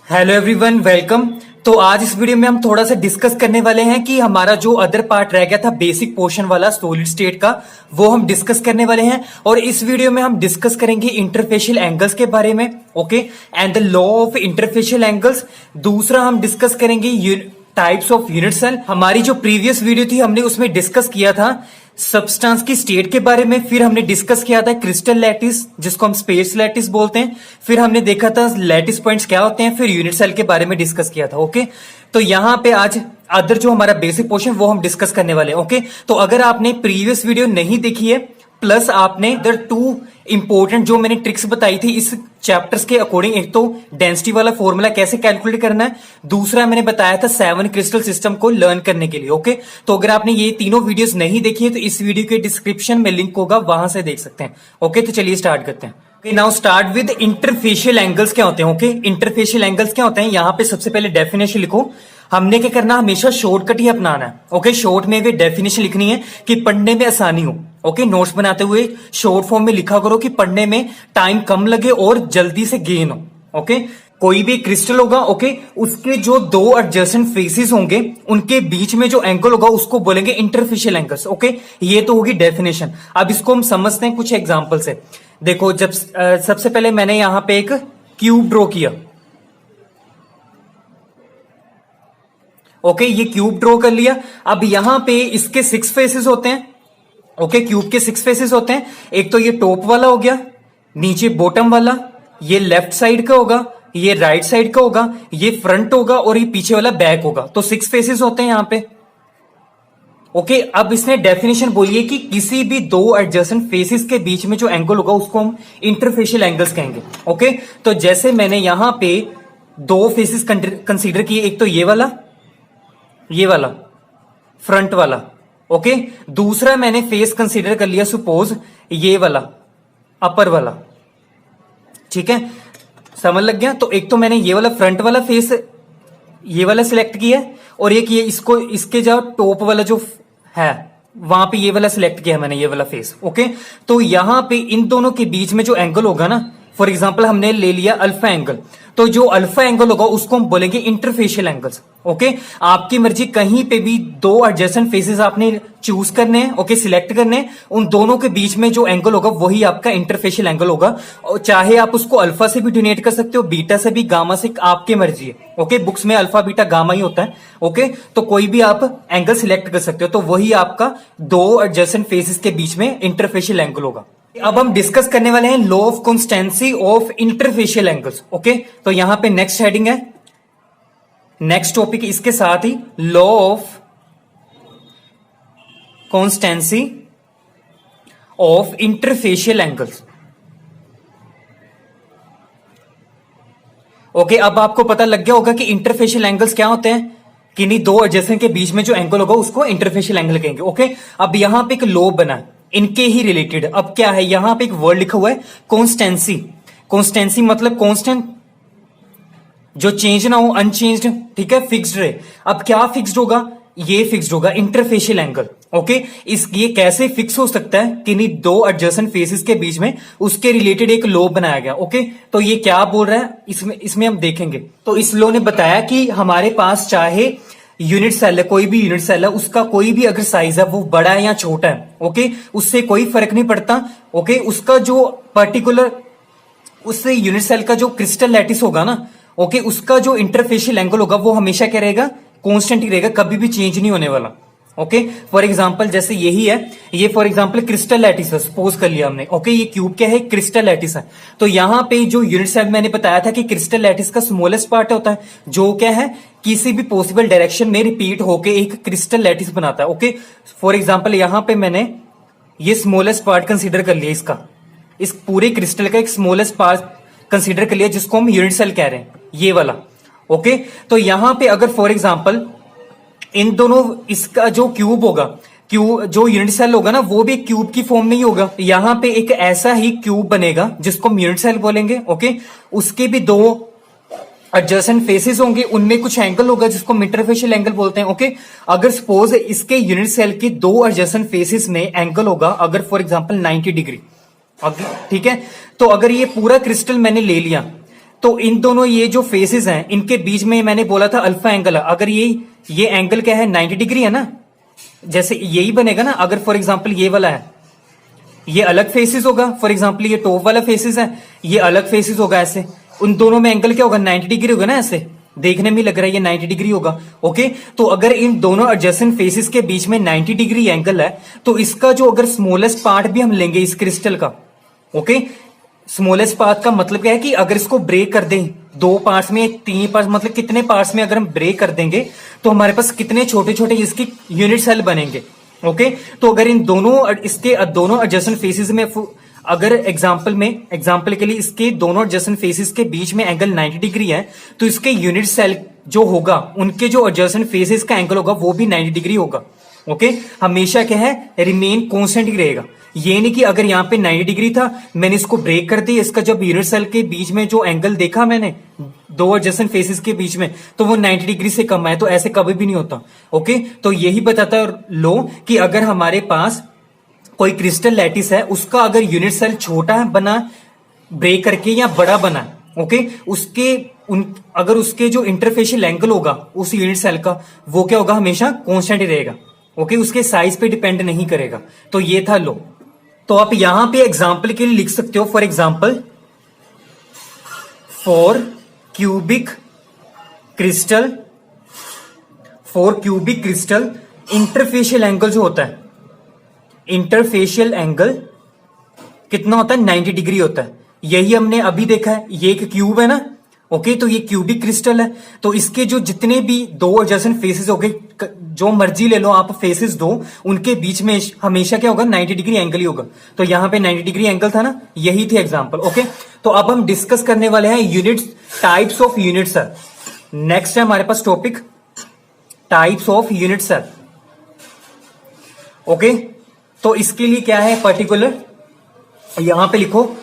Hello everyone, welcome. तो आज इस वीडियो में हम थोड़ा सा डिस्कस करने वाले हैं कि हमारा जो अदर पार्ट रह गया था बेसिक पोर्शन वाला सॉलिड स्टेट का, वो हम डिस्कस करने वाले हैं। और इस वीडियो में हम डिस्कस करेंगे इंटरफेशियल एंगल्स के बारे में, okay, and the law of interfacial angles. दूसरा हम डिस्कस करेंगे टाइप्स ऑफ यूनिट सेल। हमारी जो प्रीवियस वीडियो थी हमने उसमें डिस्कस किया था सब्सटेंस की स्टेट के बारे में, फिर हमने डिस्कस किया था क्रिस्टल लैटिस जिसको हम स्पेस लैटिस बोलते हैं, फिर हमने देखा था लैटिस पॉइंट्स क्या होते हैं, फिर यूनिट सेल के बारे में डिस्कस किया था। ओके, तो यहां पे आज अदर जो हमारा बेसिक पोर्शन वो हम डिस्कस करने वाले हैं। ओके, तो अगर आपने प्रीवियस वीडियो नहीं देखी है प्लस आपने इधर टू इंपॉर्टेंट जो मैंने ट्रिक्स बताई थी इस चैप्टर्स के अकॉर्डिंग, एक तो डेंसिटी वाला फॉर्मूला कैसे कैलकुलेट करना है, दूसरा मैंने बताया था 7 क्रिस्टल सिस्टम को लर्न करने के लिए। ओके, तो अगर आपने ये तीनों वीडियोस नहीं देखी है तो इस वीडियो के डिस्क्रिप्शन में लिंक होगा, वहां से देख सकते हैं। ओके, तो चलिए स्टार्ट करते हैं। Okay, now start with interfacial angles क्या होते हैं। ओके, इंटरफेशियल एंगल्स क्या होते हैं, यहां पे सबसे पहले डेफिनेशन लिखो। हमने क्या करना, हमेशा शॉर्टकट ही अपनाना है। ओके, शॉर्ट में भी डेफिनेशन लिखनी है कि पढ़ने में आसानी हो। ओके, नोट्स बनाते हुए शॉर्ट फॉर्म में लिखा करो कि पढ़ने में टाइम कम लगे और जल्दी से गेन हो। ओके, कोई भी क्रिस्टल होगा, ओके, उसके जो दो एडजेसेंट फेसेस होंगे उनके बीच में जो एंगल होगा उसको बोलेंगे इंटरफेशियल एंगल्स। ओके, ये तो होगी डेफिनेशन। अब इसको हम समझते हैं कुछ एग्जांपल से। देखो, जब सबसे पहले मैंने यहां पे एक क्यूब ड्रॉ किया। ओके, ये क्यूब ड्रॉ कर लिया। अब यहां पे इसके 6 फेसेस होते हैं। ओके, क्यूब के 6 फेसेस होते हैं। एक तो ये टॉप वाला हो गया, नीचे बॉटम वाला, ये लेफ्ट साइड का होगा, ये राइट साइड का होगा, ये फ्रंट होगा और ये पीछे वाला बैक होगा। तो 6 फेसेस होते हैं यहां पे। ओके, अब इसने डेफिनेशन बोली है कि किसी भी दो एडजेसेंट फेसेस के बीच में जो एंगल होगा उसको हम इंटरफेशियल एंगल्स कहेंगे। ओके, तो जैसे मैंने यहां पे दो फेसेस कंसीडर किए, एक तो ये वाला फ्रंट वाला। ओके, दूसरा मैंने फेस कंसीडर कर लिया सपोज ये वाला अपर वाला। ठीक है, समझ लग गया। तो एक तो मैंने ये वाला फ्रंट वाला फेस ये वाला सिलेक्ट किया और एक ये इसको इसके जो टॉप वाला जो है वहां पे ये वाला सिलेक्ट किया मैंने, ये वाला फेस। ओके, तो यहां पे इन दोनों के बीच में जो एंगल होगा ना, फॉर एग्जाम्पल हमने ले लिया अल्फा एंगल, तो जो अल्फा एंगल होगा उसको हम बोलेंगे इंटरफेशियल एंगल्स। ओके, आपकी मर्जी, कहीं पे भी दो एडजेसेंट फेसेस आपने चूज करने हैं, ओके, सिलेक्ट करने हैं, उन दोनों के बीच में जो एंगल होगा वही आपका इंटरफेशियल एंगल होगा। और चाहे आप उसको अल्फा से भी डिनोट कर सकते हो, बीटा से भी, गामा से, आपके मर्जी है। ओके, बुक्स में अल्फा बीटा गामा ही होता है। ओके, तो कोई भी आप एंगल सिलेक्ट कर सकते हो, तो वही आपका दो एडजेसेंट फेसेस के बीच में इंटरफेशियल एंगल होगा। अब हम डिस्कस करने वाले हैं law of constancy of interfacial angles. Okay, तो यहां पे नेक्स्ट हेडिंग है, नेक्स्ट टॉपिक इसके साथ ही law of constancy of interfacial angles. Okay, अब आपको पता लग गया होगा कि इंटरफेशियल एंगल्स क्या होते हैं, कि नहीं दो एडजेसेंट के बीच में जो एंगल होगा उसको इंटरफेशियल एंगल कहेंगे। ओके, अब यहां पे एक लॉ बना है इनके ही रिलेटेड। अब क्या है, यहां पे एक वर्ड लिखा हुआ है कॉन्स्टेंसी। कॉन्स्टेंसी मतलब कांस्टेंट, जो चेंज ना हो, अनचेंज्ड, ठीक है, फिक्स्ड रहे। अब क्या फिक्स्ड होगा, ये फिक्स्ड होगा इंटरफेशियल एंगल। ओके, ये कैसे फिक्स हो सकता है कि नहीं दो एडजेसेंट फेसेस के बीच में, उसके रिलेटेड एक लॉ बनाया गया। ओके, तो ये क्या बोल रहा है इसमें हम देखेंगे। तो इस लॉ ने बताया कि हमारे पास चाहे यूनिट सेल है, कोई भी यूनिट सेल है, उसका कोई भी अगर साइज है वो बड़ा है या छोटा है, ओके, उससे कोई फर्क नहीं पड़ता। ओके, उसका जो पर्टिकुलर उससे यूनिट सेल का जो क्रिस्टल लैटिस होगा ना, ओके, उसका जो इंटरफेशियल एंगल होगा वो हमेशा क्या रहेगा, कांस्टेंट ही रहेगा, कभी भी चेंज नहीं होने वाला। ओके, फॉर एग्जांपल जैसे यही है, ये फॉर एग्जांपल क्रिस्टल लैटिस है, सपोज कर लिया हमने। ओके, ये क्यूब क्या है, क्रिस्टल लैटिस है। तो यहां पे जो यूनिट सेल मैंने बताया था कि क्रिस्टल लैटिस का स्मॉलेस्ट पार्ट होता है, जो क्या है, किसी भी पॉसिबल डायरेक्शन में रिपीट होके एक क्रिस्टल लैटिस बनाता है। ओके, फॉर एग्जांपल यहां पे मैंने ये स्मॉलेस्ट पार्ट कंसीडर कर लिया, इसका, इस पूरे क्रिस्टल का एक स्मॉलेस्ट पार्ट कंसीडर कर लिया जिसको हम यूनिट सेल कह रहे हैं, ये वाला। ओके, तो यहां पे अगर फॉर एग्जांपल इन दोनों, इसका जो क्यूब होगा, जो यूनिट सेल होगा ना, वो भी क्यूब की फॉर्म में ही होगा। यहां पे एक ऐसा ही क्यूब बनेगा जिसको हम यूनिट सेल बोलेंगे। ओके, उसके भी दो एडजेसेंट फेसेस होंगे, उनमें कुछ एंगल होगा जिसको इंटरफेशियल एंगल बोलते हैं। ओके, अगर सपोज इसके यूनिट सेल के दो एडजेसेंट फेसेस में एंगल होगा अगर फॉर एग्जांपल 90 डिग्री, ठीक है, तो अगर ये पूरा क्रिस्टल मैंने ले लिया तो इन दोनों ये जो फेसेस हैं इनके बीच में मैंने बोला था अल्फा एंगल है। अगर ये एंगल क्या है 90 डिग्री है ना, जैसे यही बनेगा ना। अगर फॉर एग्जांपल ये वाला है, ये अलग फेसेस होगा। फॉर एग्जांपल ये टॉप वाला फेसेस है, ये अलग फेसेस होगा ऐसे। उन दोनों में एंगल क्या होगा 90 डिग्री होगा ना, ऐसे देखने में लग रहा है ये 90 डिग्री होगा। ओके, तो अगर इन दोनों एडजेसेंट फेसेस के बीच में 90 डिग्री एंगल है तो इसका जो अगर स्मॉलेस्ट पार्ट भी हम लेंगे इस क्रिस्टल का, ओके, स्मॉलेस्ट पार्ट का मतलब क्या है कि अगर इसको ब्रेक कर दें 2 पार्ट्स में, 3 पार्ट्स, मतलब कितने पार्ट्स में अगर हम ब्रेक कर देंगे तो हमारे पास कितने छोटे छोटे इसकी यूनिट सेल बनेंगे। ओके, तो अगर इन दोनों इसके दोनों एडजेसेंट फेसेस में, अगर एग्जांपल के लिए इसके दोनों एडजेसेंट फेसेस के बीच में एंगल 90 डिग्री है तो इसके यूनिट सेल जो होगा उनके जो एडजेसेंट फेसेस का एंगल होगा वो भी 90 डिग्री होगा। ओके, हमेशा क्या है रिमेन कांस्टेंट ही रहेगा। ये नहीं कि अगर यहाँ पे 90 डिग्री था मैंने इसको ब्रेक कर दिया, इसका जब यूनिट सेल के बीच में जो एंगल देखा मैंने दो एडजेसेंट फेसेस के बीच में तो वो 90 डिग्री से कम है, तो ऐसे कभी भी नहीं होता। ओके, तो यही बताता लो कि अगर हमारे पास कोई क्रिस्टल लैटिस है उसका अगर यूनिट सेल छोटा बना ब्रेक करके या बड़ा बना, ओके, अगर उसके जो इंटरफेशियल एंगल होगा उस यूनिट सेल का वो क्या होगा हमेशा कांस्टेंट ही रहेगा। ओके, उसके साइज पे डिपेंड नहीं करेगा। तो ये था लो। तो आप यहां पे एग्जांपल के लिए लिख सकते हो, for example for cubic crystal interfacial angle जो होता है, इंटरफेशियल एंगल कितना होता है 90 डिग्री होता है। यही हमने अभी देखा है, ये एक क्यूब है ना। ओके, तो ये क्यूबिक क्रिस्टल है, तो इसके जो जितने भी दो एडजेसेंट फेसेस हो गए, जो मर्जी ले लो आप फेसेस दो, उनके बीच में हमेशा क्या होगा 90 डिग्री एंगल ही होगा। तो यहां पे 90 डिग्री एंगल था ना, यही थे एग्जांपल। ओके, तो अब हम डिस्कस करने वाले हैं units, types of unit cell. Next है हमारे पास topic types of unit cell. Okay, तो इसके लिए क्या है पर्टिकुलर यहां पे लिखो।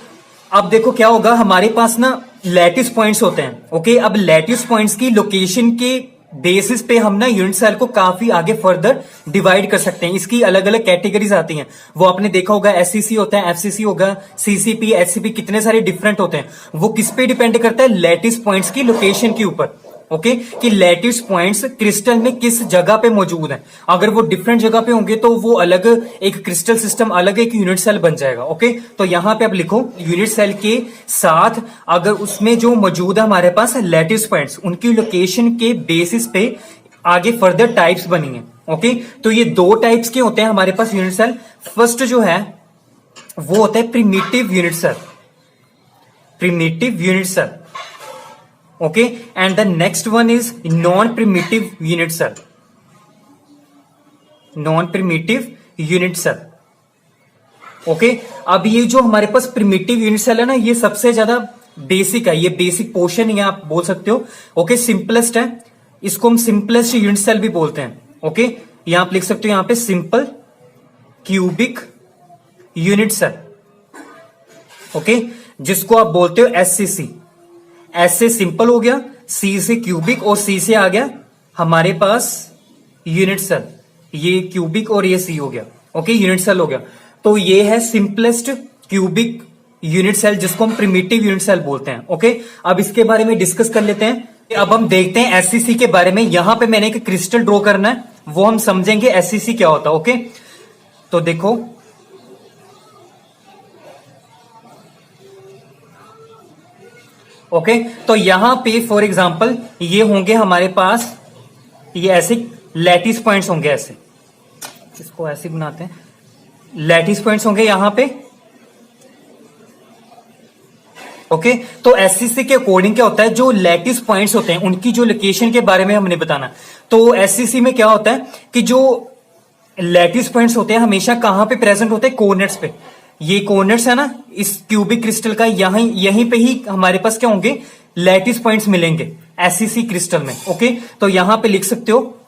अब देखो क्या होगा, हमारे पास ना लैटिस पॉइंट्स होते हैं। ओके, अब लैटिस पॉइंट्स की लोकेशन के बेसिस पे हम ना यूनिट सेल को काफी आगे फर्दर डिवाइड कर सकते हैं। इसकी अलग अलग कैटेगरीज आती हैं, वो आपने देखा होगा, एससीसी होता है, एफसीसी होगा, सीसीपी, एचसीपी, कितने सारे डिफरेंट होते हैं। वो किस पे डिपेंड करता है, लैटिस पॉइंट्स की लोकेशन के ऊपर। ओके, कि लैटिस पॉइंट्स क्रिस्टल में किस जगह पे मौजूद हैं। अगर वो डिफरेंट जगह पे होंगे तो वो अलग एक क्रिस्टल सिस्टम, अलग एक यूनिट सेल बन जाएगा। ओके, तो यहां पे आप लिखो यूनिट सेल के साथ अगर उसमें जो मौजूद है हमारे पास लैटिस पॉइंट्स, उनकी लोकेशन के बेसिस पे आगे फर्दर टाइप्स बनी है। ओके, तो ये 2 टाइप्स के होते हैं हमारे पास यूनिट सेल। फर्स्ट जो है वो होता है primitive unit cell, primitive unit cell. Okay, and the next one is non primitive unit cell, non primitive unit cell. Okay, अब ये जो हमारे पास प्रिमिटिव यूनिट सेल है ना, ये सबसे ज्यादा बेसिक है, ये बेसिक पोर्शन है आप बोल सकते हो। ओके, सिंपलेस्ट है, इसको हम सिंपलेस्ट यूनिट सेल भी बोलते हैं। ओके, यहां आप लिख सकते हो यहां पे simple cubic unit cell. Okay, जिसको आप बोलते हो एससीसी। एस से सिंपल हो गया, सी से क्यूबिक, और सी से आ गया हमारे पास यूनिट सेल। ये क्यूबिक और ये सी हो गया। ओके, यूनिट सेल हो गया। तो ये है सिंपलेस्ट क्यूबिक यूनिट सेल, जिसको हम प्रिमिटिव यूनिट सेल बोलते हैं। ओके, अब इसके बारे में डिस्कस कर लेते हैं। अब हम देखते हैं एससीसी के बारे में। यहां पे मैंने एक क्रिस्टल ड्रॉ करना है, वो हम समझेंगे एससीसी क्या होता है। ओके, तो देखो ओके, तो यहां पे फॉर एग्जांपल ये होंगे हमारे पास, ये ऐसे लैटिस पॉइंट्स होंगे, ऐसे इसको ऐसे बनाते हैं, लैटिस पॉइंट्स होंगे यहां पे। ओके, तो एससीसी के अकॉर्डिंग क्या होता है, जो लैटिस पॉइंट्स होते हैं उनकी जो लोकेशन के बारे में हमने बताना। तो एससीसी में क्या होता है कि जो लैटिस पॉइंट्स होते हैं हमेशा कहां पे प्रेजेंट होते हैं, कोऑर्डिनेट्स पे। ये कोऑर्डिनेट्स है ना इस क्यूबिक क्रिस्टल का, यहीं पे ही हमारे पास क्या होंगे लैटिस पॉइंट्स मिलेंगे एससीसी क्रिस्टल में। ओके, तो यहां पे लिख सकते हो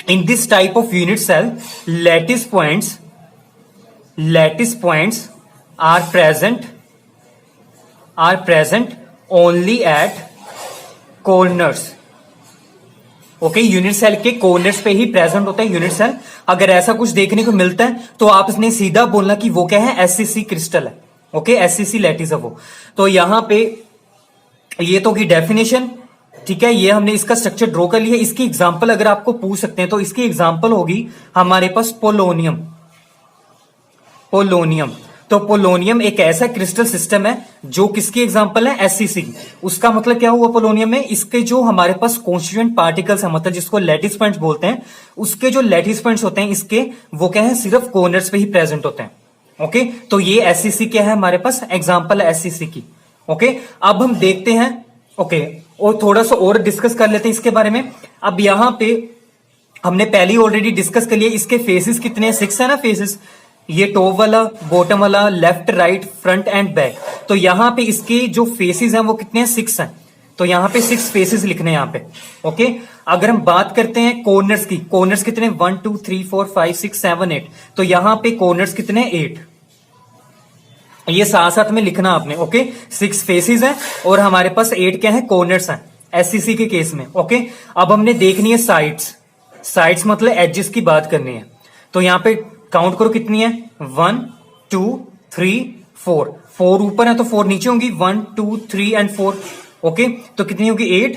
in this type of unit cell lattice points are present only at corners. Okay, unit cell के कोऑर्डिनेट्स पे ही प्रेजेंट होता है यूनिट सेल। अगर ऐसा कुछ देखने को मिलता है तो आप इसने सीधा बोलना कि वो क्या है, एससीसी क्रिस्टल है। ओके, एससीसी लैटिस है वो। तो यहां पे ये तो की डेफिनेशन, ठीक है, ये हमने इसका स्ट्रक्चर ड्रॉ कर लिया। इसकी एग्जांपल अगर आपको पूछ सकते हैं तो इसकी एग्जांपल होगी हमारे पास पोलोनियम। पोलोनियम, तो पोलोनियम एक ऐसा क्रिस्टल सिस्टम है जो किसकी एग्जांपल है, एससीसी। उसका मतलब क्या हुआ पोलोनियम में, इसके जो हमारे पास कॉन्स्टिट्यूएंट पार्टिकल्स है, मतलब जिसको लैटिस पॉइंट्स बोलते हैं, उसके जो लैटिस पॉइंट्स होते हैं इसके, वो क्या है, सिर्फ कॉर्नर्स पे ही प्रेजेंट होते हैं। ओके, तो ये एससीसी क्या है हमारे पास, एग्जांपल है एससीसी की। ओके, अब हम देखते हैं, ओके, और थोड़ा सा और डिस्कस कर लेते हैं इसके बारे में। अब यहां पे हमने पहले ही ऑलरेडी डिस्कस कर लिया, इसके फेसेस कितने हैं, 6 है ना फेसेस। ये टॉप वाला, बॉटम वाला, left, right, front end back. तो यहां पे इसके जो फेसेस हैं वो कितने हैं, 6 हैं। तो यहां पे 6 फेसेस लिखने हैं यहां पे। ओके, अगर हम बात करते हैं कॉर्नर्स की, कॉर्नर्स कितने, 1 2 3 4 5 6 7 8। तो यहां पे कॉर्नर्स कितने, 8। ये साथ साथ में लिखना आपने। ओके, 6 फेसेस हैं और हमारे पास 8 क्या है, कॉर्नर्स हैं एससीसी के केस में। ओके, अब हमने देखनी है साइड्स। साइड्स मतलब एजेस की बात करनी है। तो यहां पे काउंट करो कितनी है, 1 2 3 4। 4 ऊपर है तो 4 नीचे होंगी, 1 2 3 एंड 4। ओके, तो कितनी होगी, 8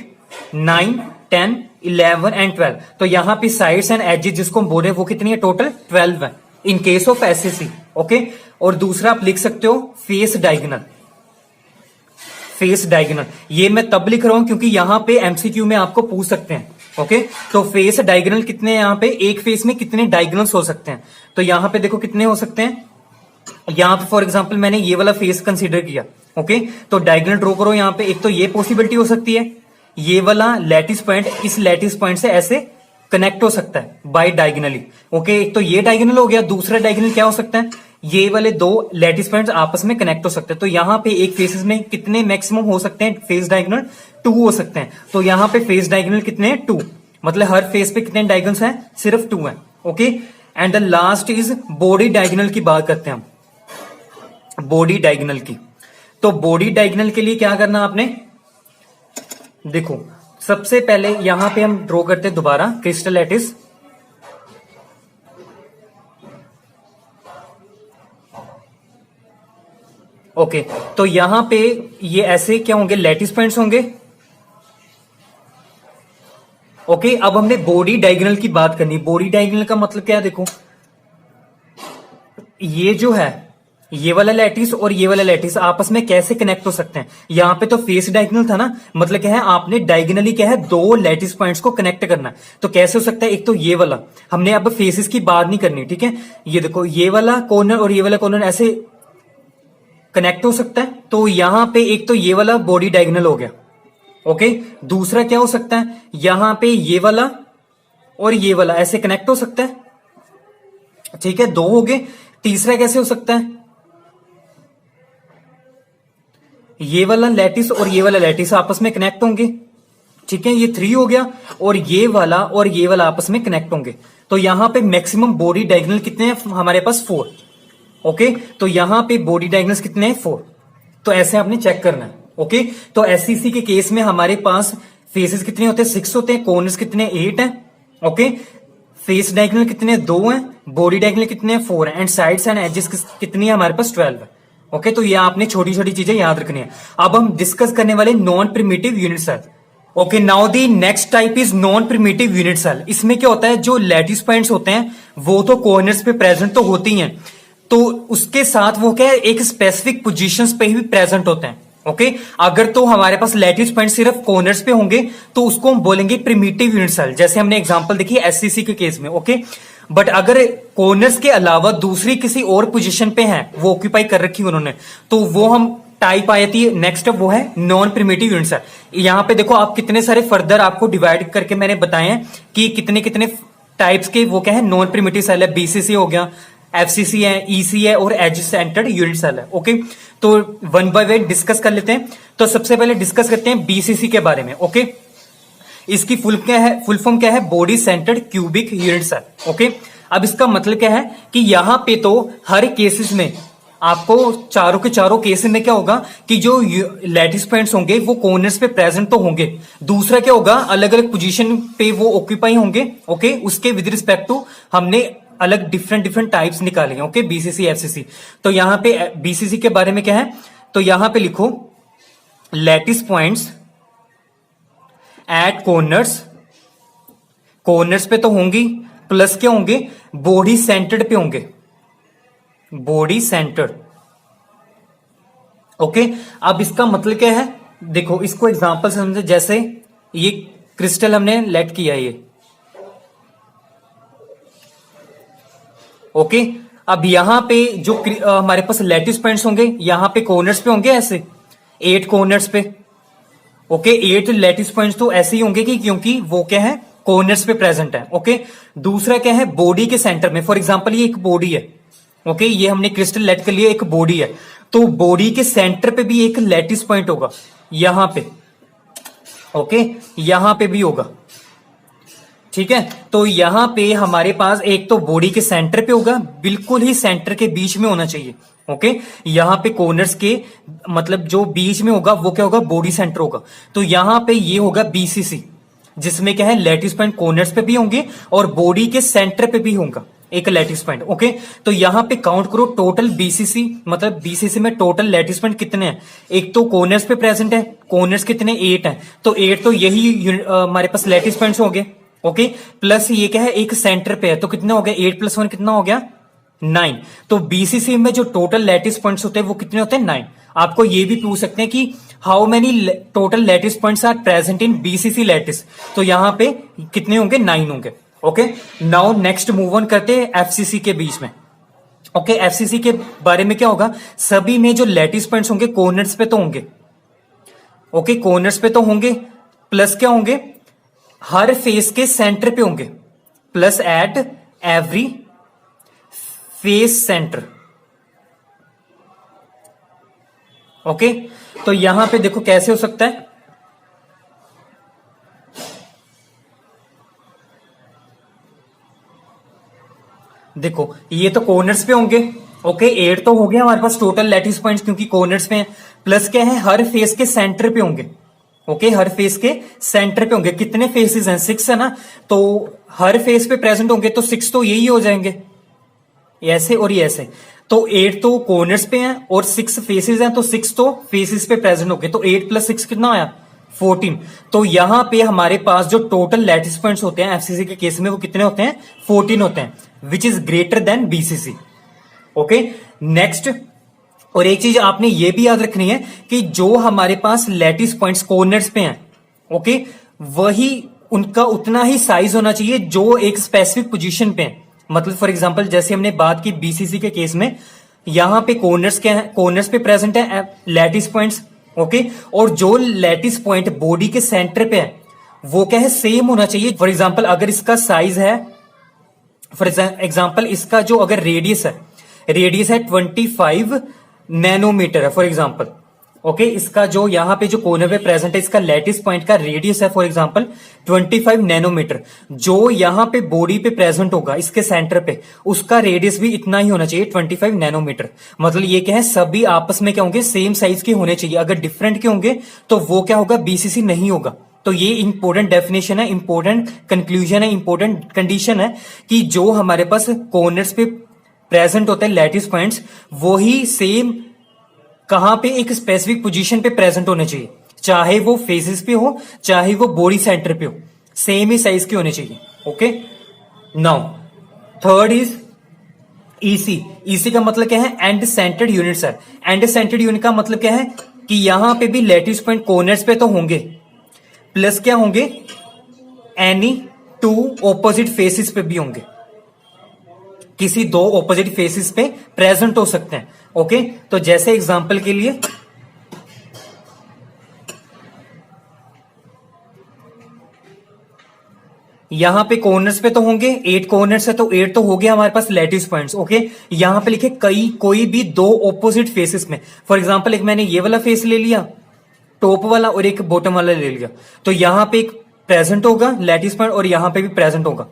9 10 11 एंड 12। तो यहां पे साइड्स एंड एजेस जिसको हम बोल रहे हैं वो कितनी है, टोटल 12 है in case of SCC. Okay, और दूसरा आप लिख सकते हो फेस डायगोनल। फेस डायगोनल ये मैं तब लिख रहा हूं क्योंकि यहां पे एमसीक्यू में आपको पूछ सकते हैं। ओके, तो फेस डायगोनल कितने हैं, यहां पे एक फेस में कितने डायगोनल्स हो सकते हैं। तो यहां पे देखो कितने हो सकते हैं, यहां पे फॉर एग्जांपल मैंने ये वाला फेस कंसीडर किया। ओके, तो डायगोनल ड्रॉ करो यहां पे। एक तो ये पॉसिबिलिटी हो सकती है, ये वाला लैटिस पॉइंट इस लैटिस पॉइंट से ऐसे कनेक्ट हो सकता है बाय डायगोनली। ओके, एक तो ये डायगोनल हो गया, दूसरा डायगोनल क्या हो सकता है, ये वाले दो लैटिस पॉइंट्स आपस में कनेक्ट हो सकते हैं। तो यहां पे एक फेसेस में कितने मैक्सिमम हो सकते हैं फेस डायगोनल, 2 हो सकते हैं। तो यहां पे फेस डायगोनल कितने हैं, 2। मतलब हर फेस पे कितने डायगोनल्स हैं, सिर्फ 2 हैं। Okay, and the last is body diagonal की बात करते हैं हम, बॉडी डायगोनल की। तो बॉडी डायगोनल के लिए क्या करना आपने, देखो सबसे पहले यहां पे हम ड्रॉ करते हैं दोबारा क्रिस्टल लैटिस। ओके, तो यहां पे ये ऐसे क्या होंगे, लैटिस पॉइंट्स होंगे। ओके, अब हमने बॉडी डायगोनल की बात करनी। बॉडी डायगोनल का मतलब क्या है, देखो ये जो है, ये वाला लैटिस और ये वाला लैटिस आपस में कैसे कनेक्ट हो सकते हैं। यहां पे तो फेस डायगोनल था ना, मतलब क्या है, आपने डायगोनली क्या है, 2 लैटिस पॉइंट्स को कनेक्ट करना है। तो कैसे हो सकता है, एक तो ये वाला, हमने अब फेसेस की बात नहीं करनी, ठीक है। ये देखो ये वाला कॉर्नर और ये वाला कॉर्नर ऐसे कनेक्ट हो सकता है। तो यहां पे एक तो ये वाला बॉडी डायगोनल हो गया। ओके, दूसरा क्या हो सकता है, यहां पे ये वाला और ये वाला ऐसे कनेक्ट हो सकता है, ठीक है, 2 हो गए। तीसरा कैसे हो सकता है, ये वाला लैटिस और ये वाला लैटिस आपस में कनेक्ट होंगे, ठीक है, ये 3 हो गया। और ये वाला आपस में कनेक्ट होंगे। तो यहां पे मैक्सिमम बॉडी डायगोनल कितने हैं हमारे पास, 4। ओके, तो यहां पे बॉडी डायगोनल्स कितने हैं, 4। तो ऐसे आपने चेक करना है। ओके, तो एससीसी के केस में हमारे पास फेसेस कितने होते हैं, 6 होते हैं, कॉर्नर्स कितने, 8 हैं। ओके, फेस डायगोनल कितने, 2 हैं, बॉडी डायगोनल कितने, 4 हैं, एंड साइड्स एंड एजेस कितनी है हमारे पास, 12 है। ओके, तो ये आपने छोटी छोटी चीजें याद रखनी है। अब हम डिस्कस करने वाले non primitive unit cell. Okay, now the next type is non primitive unit cell. इसमें क्या होता है, जो लैटिस पॉइंट्स होते हैं वो तो कॉर्नर्स पे प्रेजेंट तो होती हैं, तो उसके साथ वो क्या है, एक स्पेसिफिक पोजीशंस पे ही प्रेजेंट होते हैं। ओके, अगर तो हमारे पास लैटिस पॉइंट सिर्फ कॉर्नर्स पे होंगे तो उसको हम बोलेंगे प्रिमिटिव यूनिट सेल, जैसे हमने एग्जांपल देखी एससीसी के केस में। ओके, बट अगर कॉर्नर्स के अलावा दूसरी किसी और पोजीशन पे है, वो ऑक्यूपाई कर रखी उन्होंने, तो वो हम टाइप आई थी नेक्स्ट, वो है नॉन प्रिमिटिव यूनिट सेल। यहां पे देखो आप कितने सारे फर्दर आपको डिवाइड करके मैंने बताए हैं कि कितने कितने टाइप्स के वो क्या है, नॉन प्रिमिटिव सेल है। बीसीसी हो गया, एफसीसी है, ईसी है और एज सेंटर्ड यूनिट सेल है। ओके, तो 1 बाय 1 डिस्कस कर लेते हैं। तो सबसे पहले डिस्कस करते हैं बीसीसी के बारे में। ओके, इसकी फुल फॉर्म क्या है, body centred cubic unit cell. Okay, अब इसका मतलब क्या है कि यहां पे तो हर केसेस में आपको चारों के चारों केसेस में क्या होगा कि जो लैटिस पॉइंट्स होंगे वो कॉर्नर्स पे प्रेजेंट तो होंगे। दूसरा क्या होगा, अलग अलग पोजीशन पे वो ऑक्यूपाई होंगे। ओके, उसके विद रिस्पेक्ट टू हमने अलग डिफरेंट टाइप्स निकाले हैं। Okay, BCC FCC. तो यहां पे बीसीसी के बारे में क्या है, तो यहां पे लिखो lattice points at corners, corners पे तो होंगी, प्लस क्या होंगे, बॉडी सेंटर्ड पे होंगे, बॉडी सेंटर्ड। ओके, अब इसका मतलब क्या है, देखो इसको एग्जांपल समझे, जैसे ये क्रिस्टल हमने लेट किया है ये। ओके, अब यहां पे जो हमारे पास लैटिस पॉइंट्स होंगे, यहां पे कॉर्नर्स पे होंगे ऐसे 8 कॉर्नर्स पे। ओके, 8 लैटिस पॉइंट्स तो ऐसे ही होंगे कि क्योंकि वो क्या है, कॉर्नर्स पे प्रेजेंट है। ओके, दूसरा क्या है, बॉडी के सेंटर में। फॉर एग्जांपल ये एक बॉडी है। ओके, ये हमने क्रिस्टल लेट के लिए एक बॉडी है, तो बॉडी के सेंटर पे भी एक लैटिस पॉइंट होगा यहां पे। ओके, यहां पे भी होगा। ठीक है, तो यहां पे हमारे पास एक तो बॉडी के सेंटर पे होगा, बिल्कुल ही सेंटर के बीच में होना चाहिए। ओके, यहां पे कॉर्नर्स के मतलब जो बीच में होगा वो क्या होगा, बॉडी सेंटर होगा। तो यहां पे ये होगा बीसीसी, जिसमें क्या है, लैटिस पॉइंट कॉर्नर्स पे भी होंगे और बॉडी के सेंटर पे भी होगा एक लैटिस पॉइंट। ओके, तो यहां पे काउंट करो टोटल बीसीसी, मतलब बीसीसी में टोटल लैटिस पॉइंट कितने हैं। एक तो कॉर्नर्स पे प्रेजेंट है, कॉर्नर्स कितने, 8 हैं, तो 8 तो यही हमारे पास लैटिस पॉइंट्स हो गए। ओके, प्लस ये क्या है, एक सेंटर पे है, तो कितने हो गए, 8 + 1 कितना हो गया, 9। तो बीसीसी में जो टोटल लैटिस पॉइंट्स होते हैं वो कितने होते हैं, 9। आपको ये भी पूछ सकते हैं कि how many total lattice points are present in BCC lattice, तो यहां पे कितने होंगे, 9 होंगे। Okay, now next move on करते हैं एफसीसी के बीच में। ओके, एफसीसी के बारे में क्या होगा, सभी में जो लैटिस पॉइंट्स होंगे कॉर्नर्स पे तो होंगे। ओके, कॉर्नर्स पे तो होंगे, प्लस क्या होंगे, हर फेस के सेंटर पे होंगे, plus at every face centre. Okay, तो यहां पे देखो कैसे हो सकता है, देखो ये तो कॉर्नर्स पे होंगे। ओके, 8 तो हो गया हमारे पास टोटल लैटिस पॉइंट्स क्योंकि कॉर्नर्स पे हैं, प्लस क्या है, हर फेस के सेंटर पे होंगे। ओके, हर फेस के सेंटर पे होंगे, कितने फेसेस हैं, 6 है ना, तो हर फेस पे प्रेजेंट होंगे, तो 6 तो यही हो जाएंगे, ऐसे और ये ऐसे। तो 8 तो कॉर्नर्स पे हैं और 6 फेसेस हैं, तो 6 तो फेसेस पे प्रेजेंट होंगे, तो 8 + 6 कितना आया, 14। तो यहां पे हमारे पास जो टोटल लैटिस पॉइंट्स होते हैं एफसीसी के केस में वो कितने होते हैं, 14 होते हैं, which is greater than BCC. Okay, next, और एक चीज आपने ये भी याद रखनी है कि जो हमारे पास लैटिस पॉइंट्स कॉर्नर्स पे हैं, ओके, वही उनका उतना ही साइज होना चाहिए जो एक स्पेसिफिक पोजीशन पे है। मतलब फॉर एग्जांपल जैसे हमने बात की बीसीसी के केस में, यहां पे कॉर्नर्स क्या है, कॉर्नर्स पे प्रेजेंट है लैटिस पॉइंट्स। ओके, और जो लैटिस पॉइंट बॉडी के सेंटर पे है वो क्या है, सेम होना चाहिए। फॉर एग्जांपल अगर इसका साइज है, फॉर एग्जांपल इसका जो अगर रेडियस है 25 नैनोमीटर है फॉर एग्जांपल। ओके, इसका जो यहां पे जो कोने पे प्रेजेंट है इसका लैटिस पॉइंट का रेडियस है फॉर एग्जांपल 25 नैनोमीटर, जो यहां पे बॉडी पे प्रेजेंट होगा इसके सेंटर पे, उसका रेडियस भी इतना ही होना चाहिए 25 नैनोमीटर। मतलब ये क्या है, सभी आपस में क्या होंगे, सेम साइज के होने चाहिए। अगर डिफरेंट के होंगे तो वो क्या होगा, बीसीसी नहीं होगा। तो ये इंपॉर्टेंट डेफिनेशन है, इंपॉर्टेंट कंक्लूजन है, इंपॉर्टेंट कंडीशन है कि जो हमारे पास कॉर्नर्स पे प्रेजेंट होते हैं लैटिस पॉइंट्स, वो ही सेम कहां पे, एक स्पेसिफिक पोजीशन पे प्रेजेंट होने चाहिए, चाहे वो फेसेस पे हो चाहे वो बॉडी सेंटर पे हो, सेम ही साइज के होने चाहिए। Okay, now third is EC. EC का मतलब क्या है, and centred unit sir. And centred unit का मतलब क्या है कि यहां पे भी लैटिस पॉइंट कॉर्नर्स पे तो होंगे, प्लस क्या होंगे, एनी 2 ऑपोजिट फेसेस पे भी होंगे, किसी 2 ऑपोजिट फेसेस पे प्रेजेंट हो सकते हैं। ओके, तो जैसे एग्जांपल के लिए यहां पे कॉर्नर्स पे तो होंगे, 8 कॉर्नर्स है तो 8 तो हो गया हमारे पास लैटिस पॉइंट्स। ओके, यहां पे लिखे कोई भी 2 ऑपोजिट फेसेस में, फॉर एग्जांपल एक मैंने ये वाला फेस ले लिया टॉप वाला और एक बॉटम वाला ले लिया, तो यहां पे एक प्रेजेंट होगा लैटिस पॉइंट और यहां पे भी प्रेजेंट होगा।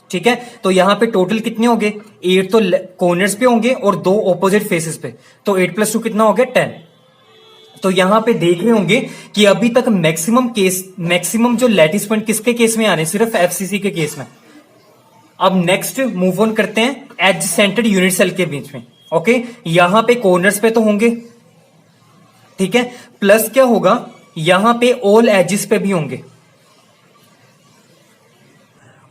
ठीक है, तो यहां पे टोटल कितने होंगे, 8 तो कॉर्नर्स पे होंगे और 2 ऑपोजिट फेसेस पे, तो 8 + 2 कितना हो गया, 10। तो यहां पे देख रहे होंगे कि अभी तक मैक्सिमम जो लैटिस पॉइंट किसके केस में आ रहे हैं, सिर्फ एफसीसी के केस में। अब नेक्स्ट मूव ऑन करते हैं एज सेंटर्ड यूनिट सेल के बीच में। ओके, यहां पे कॉर्नर्स पे तो होंगे, ठीक है। प्लस क्या होगा, यहां पे ऑल एजेस पे भी होंगे।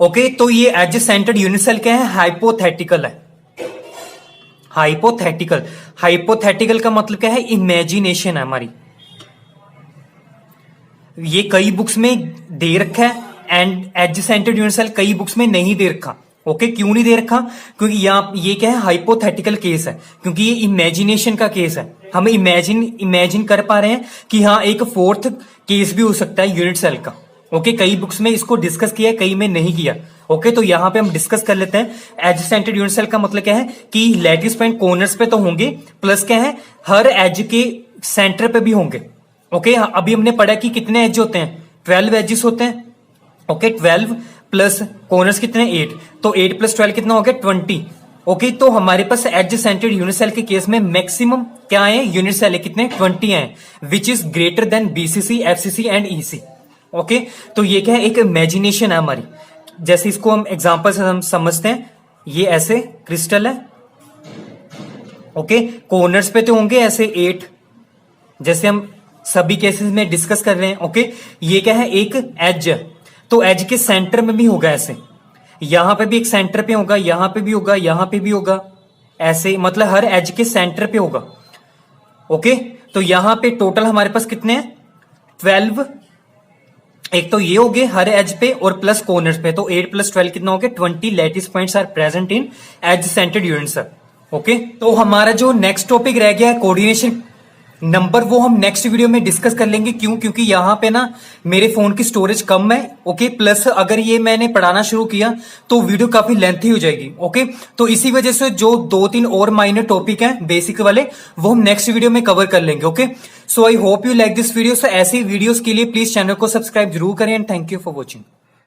ओके, तो ये एज सेंटर्ड यूनिट सेल क्या है, हाइपोथेटिकल है। हाइपोथेटिकल, हाइपोथेटिकल का मतलब क्या है, इमेजिनेशन है हमारी। ये कई बुक्स में दे रखा है and edge centred unit cell कई बुक्स में नहीं दे रखा। ओके, क्यों नहीं दे रखा, क्योंकि यहां ये क्या है, हाइपोथेटिकल केस है, क्योंकि ये इमेजिनेशन का केस है। हम इमेजिन कर पा रहे हैं कि हाँ एक फोर्थ केस भी हो सकता है यूनिट सेल का। ओके, कई बुक्स में इसको डिस्कस किया है, कई में नहीं किया। ओके, तो यहां पे हम डिस्कस कर लेते हैं। एज सेंटर्ड यूनिट सेल का मतलब क्या है कि लैटिस पॉइंट कॉर्नर्स पे तो होंगे, प्लस क्या है, हर एज के सेंटर पे भी होंगे। ओके, अभी हमने पढ़ा कि कितने एज होते हैं, 12 एजेस होते हैं। ओके, 12 प्लस कॉर्नर्स कितने, 8, तो 8 प्लस 12 कितना हो गया, 20। ओके, तो हमारे पास एज सेंटर्ड यूनिट सेल के केस में मैक्सिमम क्या है, यूनिट सेल है कितने, 20 हैं, which is greater than BCC, FCC and EC. Okay, तो ये क्या है, एक इमेजिनेशन है हमारी। जैसे इसको हम एग्जांपल से हम समझते हैं, ये ऐसे क्रिस्टल है। ओके, कॉर्नर्स पे तो होंगे ऐसे 8, जैसे हम सभी केसेस में डिस्कस कर रहे हैं। ओके, ये क्या है, एक एज है, तो एज के सेंटर में भी होगा ऐसे, यहां पे भी एक सेंटर पे होगा, यहां पे भी होगा, यहां पे भी होगा, ऐसे मतलब हर एज के सेंटर पे होगा। ओके, तो यहां पे टोटल हमारे पास कितने हैं, 12। एक तो ये हो गए हर एज पे और प्लस कॉर्नर्स पे, तो 8 प्लस 12 कितना हो गया, 20 lattice points are present in edge centred unit cell. Okay, तो हमारा जो नेक्स्ट टॉपिक रह गया है कोऑर्डिनेशन नंबर, वो हम नेक्स्ट वीडियो में डिस्कस कर लेंगे। क्यों, क्योंकि यहां पे ना मेरे फोन की स्टोरेज कम है। ओके, प्लस अगर ये मैंने पढ़ाना शुरू किया तो वीडियो काफी लेंथी हो जाएगी। ओके, तो इसी वजह से जो 2-3 और माइनर टॉपिक हैं बेसिक वाले, वो हम नेक्स्ट वीडियो में कवर कर लेंगे। Okay, so I hope you like this video. So ऐसी वीडियोस के लिए प्लीज चैनल को सब्सक्राइब जरूर करें and thank you for watching.